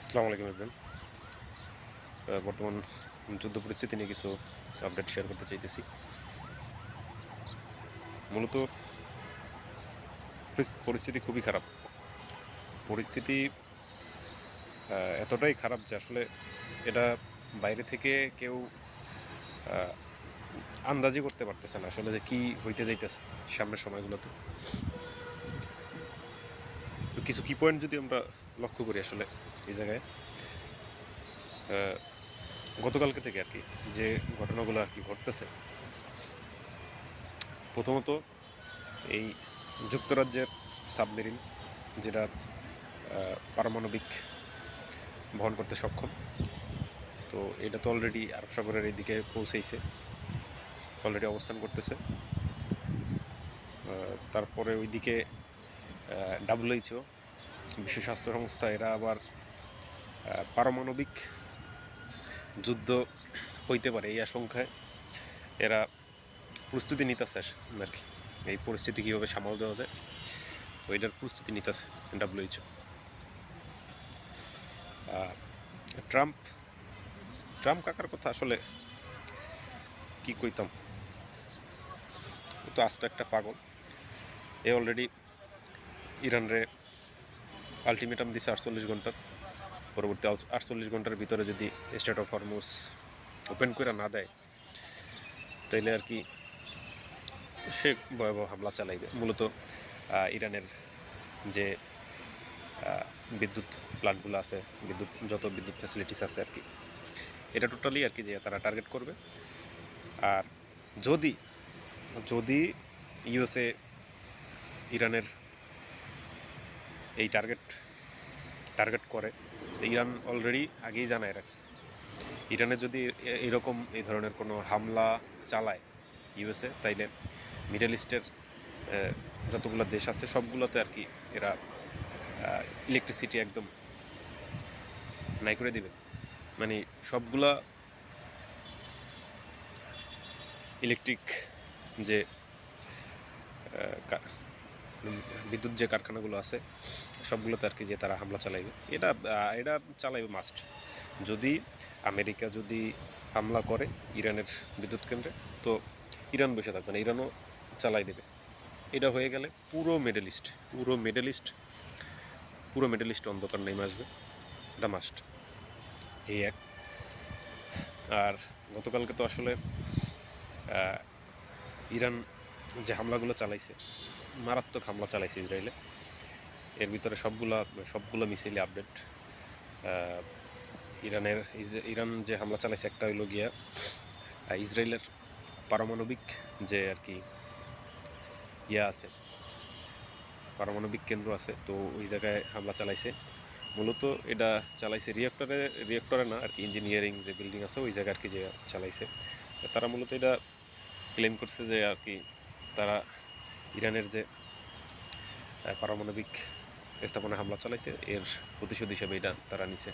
আসসালামু আলাইকুম এভরিওয়ান। বর্তমান যুদ্ধ পরিস্থিতি নিয়ে কিছু আপডেট শেয়ার করতে চাইতেছি। মূলত পরিস্থিতি খুবই খারাপ। পরিস্থিতি এতটাই খারাপ যে আসলে এটা বাইরে থেকে কেউ আহ, আন্দাজই করতে পারতেছে না আসলে যে কি হইতে যাইতেছে সামনের সময়গুলোতে। তো কিছু কি পয়েন্ট যদি আমরা লক্ষ্য করি আসলে এই জায়গায়, আহ, গতকালকে থেকে আর কি যে ঘটনাগুলো আর কি ঘটতেছে। প্রথমত এই যুক্তরাজ্যের সাবমেরিন, যেটা পারমাণবিক বহন করতে সক্ষম, তো এটা তো অলরেডি আরব সাগরের এইদিকে পৌঁছেইছে, অলরেডি অবস্থান করতেছে। তারপরে ওইদিকে WHO, বিশ্ব স্বাস্থ্য সংস্থা, এরা আবার পারমাণবিক যুদ্ধ হইতে পারে এই আশঙ্কায় এরা প্রস্তুতি নিতেছে আর কি, এই পরিস্থিতি কীভাবে সামাল দেওয়া যায়, তো এটার প্রস্তুতি নিতেছে WHO। ট্রাম্প ট্রাম্প কাকার কথা আসলে কি কইতাম, ও তো আস্ত একটা পাগল। এ অলরেডি ইরানরে আলটিমেটাম দিছে 48 ঘন্টার, পরবর্তী 48 ঘন্টার ভিতরে যদি স্টেট অফ হরমুজ ওপেন করে না দেয় তাইলে আর কি সে ভয়াবহ হামলা চালাইবে। মূলত ইরানের যে বিদ্যুৎ প্লান্টগুলো আছে, যত বিদ্যুৎ ফ্যাসিলিটিস আছে আর কি, এটা টোটালি আর কি যে তারা টার্গেট করবে। আর যদি যদি ইউএসএ ইরানের এই টার্গেট করে, ইরান অলরেডি আগেই জানায় রাখছে, ইরানে যদি এরকম এই ধরনের কোনো হামলা চালায় ইউএসএ, তাইলে মিডল ইস্টের যতগুলো দেশ আছে সবগুলোতে আর কি এরা ইলেকট্রিসিটি একদম নাই করে দিবে। মানে সবগুলা ইলেকট্রিক যে বিদ্যুৎ যে কারখানাগুলো আছে সবগুলোতে আর কি যে তারা হামলা চালাইবে। এটা চালাইবে মাস্ট। যদি আমেরিকা যদি হামলা করে ইরানের বিদ্যুৎ কেন্দ্রে, তো ইরান বসে থাকবে না, ইরানও চালাই দেবে। এটা হয়ে গেলে পুরো মিডল ইস্ট অন্ধকার নেমে আসবে, এটা মাস্ট। এই এক। আর গতকালকে তো আসলে ইরান যে হামলাগুলো চালাইছে, মারাত্মক হামলা চালাইছে ইসরায়েলে। এর ভিতরে সবগুলো মিসাইলে আপডেট। ইরান যে হামলা চালাইছে একটা হইল গিয়া ইসরায়েলের পারমাণবিক যে আর কি আছে, পারমাণবিক কেন্দ্র আছে, তো ওই জায়গায় হামলা চালাইছে। মূলত এটা চালাইছে রিয়েক্টরে না আর কি, ইঞ্জিনিয়ারিং যে বিল্ডিং আছে ওই জায়গায় আর কি যে চালাইছে। তারা মূলত এটা ক্লেম করছে যে আর কি তারা ইরানের যে পারমাণবিক স্থাপনায় হামলা চালাইছে এর প্রতিশোধ হিসেবে এটা তারা নিছে।